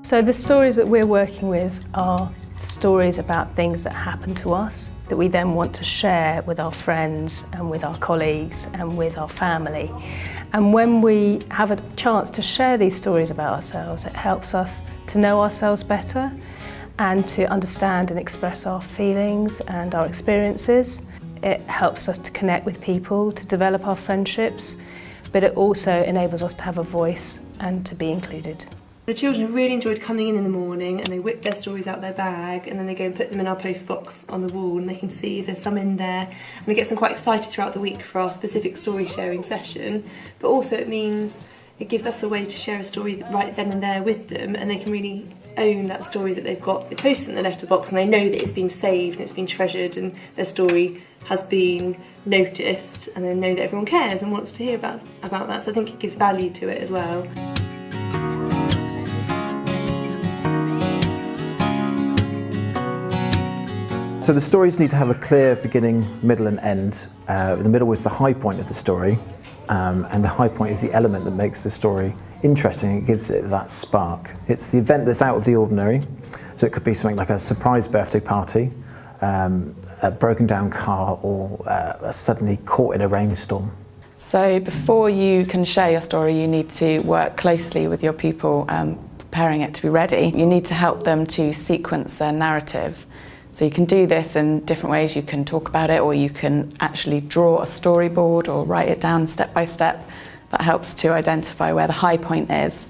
So the stories that we're working with are stories about things that happen to us that we then want to share with our friends and with our colleagues and with our family. And when we have a chance to share these stories about ourselves, it helps us to know ourselves better and to understand and express our feelings and our experiences. It helps us to connect with people, to develop our friendships, but it also enables us to have a voice and to be included. The children have really enjoyed coming in the morning, and they whip their stories out their bag and then they go and put them in our post box on the wall, and they can see if there's some in there, and it gets them quite excited throughout the week for our specific story sharing session. But also it means it gives us a way to share a story right then and there with them, and they can really own that story that they've got. They post it in the letterbox and they know that it's been saved and it's been treasured and their story has been noticed, and they know that everyone cares and wants to hear about that. So I think it gives value to it as well. So the stories need to have a clear beginning, middle and end. The middle is the high point of the story, and the high point is the element that makes the story interesting. It gives it that spark. It's the event that's out of the ordinary, so it could be something like a surprise birthday party, a broken down car, or suddenly caught in a rainstorm. So before you can share your story, you need to work closely with your pupil, preparing it to be ready. You need to help them to sequence their narrative. So you can do this in different ways. You can talk about it, or you can actually draw a storyboard or write it down step by step. That helps to identify where the high point is,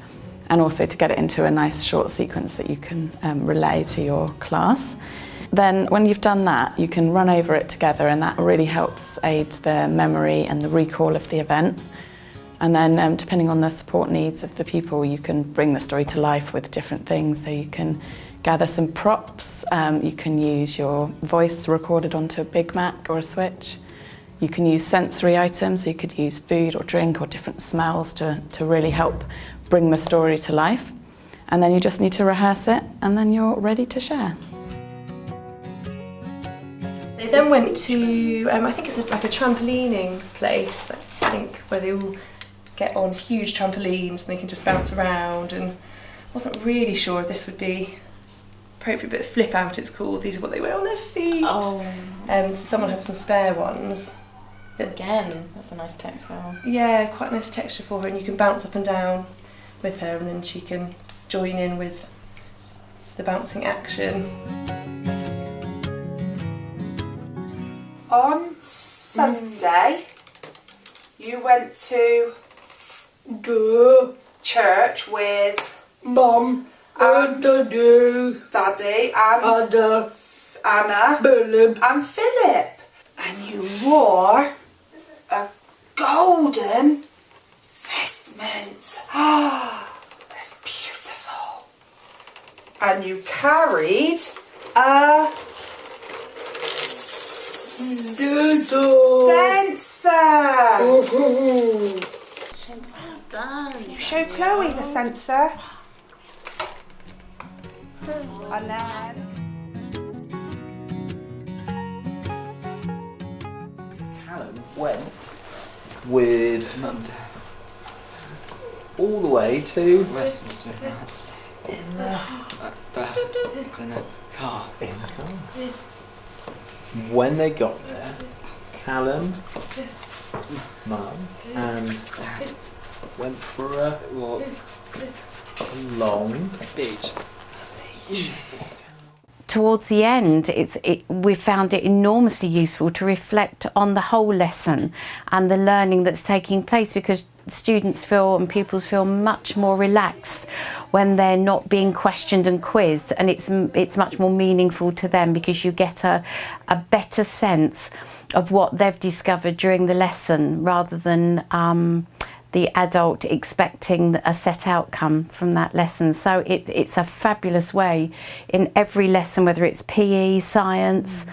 and also to get it into a nice short sequence that you can relay to your class. Then when you've done that, you can run over it together, and that really helps aid their memory and the recall of the event. And then depending on the support needs of the pupil, you can bring the story to life with different things. So you can gather some props, you can use your voice recorded onto a Big Mac or a Switch. You can use sensory items, so you could use food or drink or different smells to really help bring the story to life. And then you just need to rehearse it, and then you're ready to share. They then went to, I think it's like a trampolining place, I think, where they all get on huge trampolines and they can just bounce around, and I wasn't really sure if this would be appropriate, but flip out it's called. These are what they wear on their feet. Oh. So someone had some spare ones. Again, that's a nice textile. Yeah, quite a nice texture for her, and you can bounce up and down with her, and then she can join in with the bouncing action. On Sunday, you went to the church with Mum and Daddy and Anna, Philip and Philip, and you wore a golden vestment. That's beautiful. And you carried a sensor. Well done. You show Chloe the sensor. And then Callum went with all the way to Westminster in the car. When they got there, Callum, Mum and Dad went for a long Beach. Towards the end, we found it enormously useful to reflect on the whole lesson and the learning that's taking place, because students feel and pupils feel much more relaxed when they're not being questioned and quizzed, and it's much more meaningful to them because you get a better sense of what they've discovered during the lesson, rather than the adult expecting a set outcome from that lesson. So it's a fabulous way in every lesson, whether it's PE, science,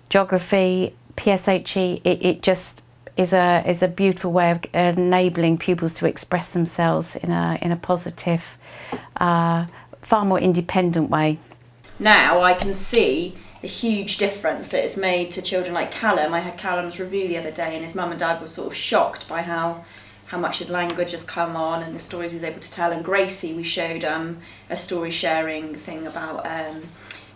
geography, PSHE, it just is a beautiful way of enabling pupils to express themselves in a positive, far more independent way. Now I can see the huge difference that it's made to children like Callum. I had Callum's review the other day, and his mum and dad were sort of shocked by how how much his language has come on and the stories he's able to tell. And Gracie, we showed a story sharing thing about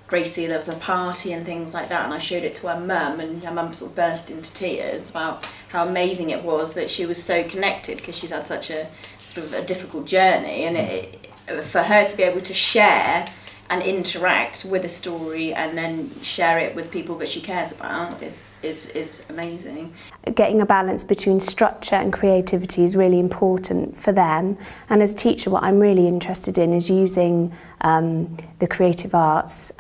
Gracie, there was a party and things like that, and I showed it to her mum, and her mum sort of burst into tears about how amazing it was that she was so connected, because she's had such a sort of a difficult journey, and for her to be able to share and interact with a story and then share it with people that she cares about is amazing. Getting a balance between structure and creativity is really important for them, and as a teacher what I'm really interested in is using the creative arts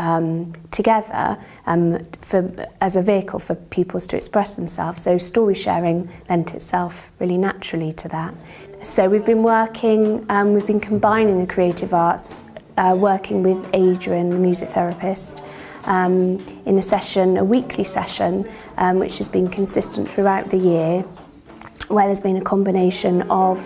together as a vehicle for pupils to express themselves. So story sharing lent itself really naturally to that. So we've been combining the creative arts, working with Adrian, the music therapist, in a weekly session, which has been consistent throughout the year, where there's been a combination of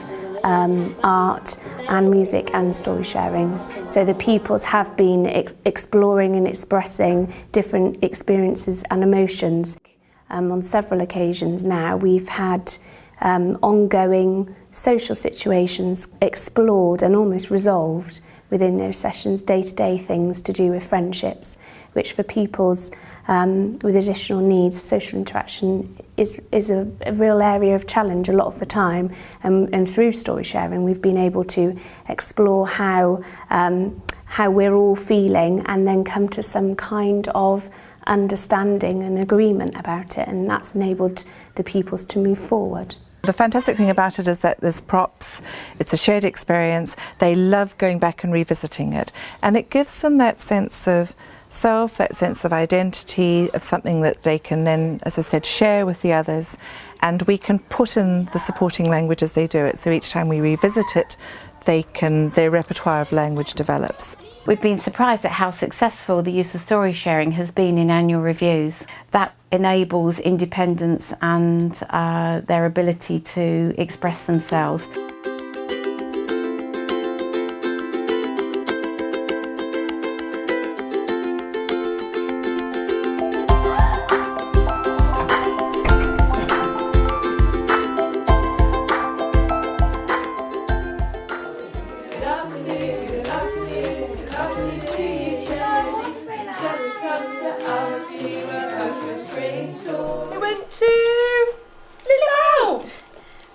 art and music and story sharing. So the pupils have been exploring and expressing different experiences and emotions. On several occasions now, we've had ongoing social situations explored and almost resolved within those sessions, day-to-day things to do with friendships, which for pupils with additional needs, social interaction is a real area of challenge a lot of the time. And through story sharing, we've been able to explore how we're all feeling and then come to some kind of understanding and agreement about it, and that's enabled the pupils to move forward. The fantastic thing about it is that there's props, it's a shared experience, they love going back and revisiting it, and it gives them that sense of self, that sense of identity, of something that they can then, as I said, share with the others, and we can put in the supporting language as they do it, so each time we revisit it, their repertoire of language develops. We've been surprised at how successful the use of story sharing has been in annual reviews. That enables independence and their ability to express themselves.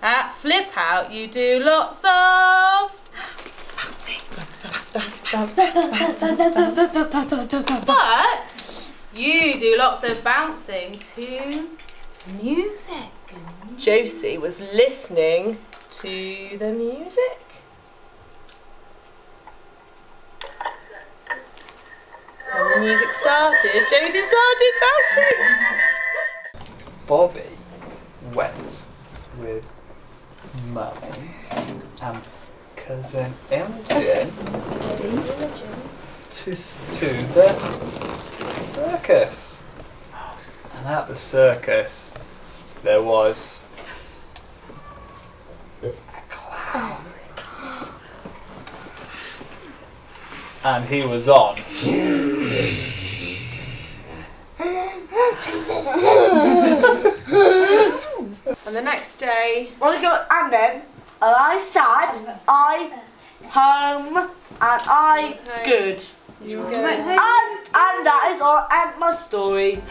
At Flip Out, you do lots of Bouncing. but you do lots of bouncing to music. Josie was listening to the music. When the music started, Josie started bouncing. Bobby went with Mummy and cousin Imogen to the circus. And at the circus there was a clown. And he was on. And the next day, And then I sad, I home, and I good. you were good. And that is all, and my story.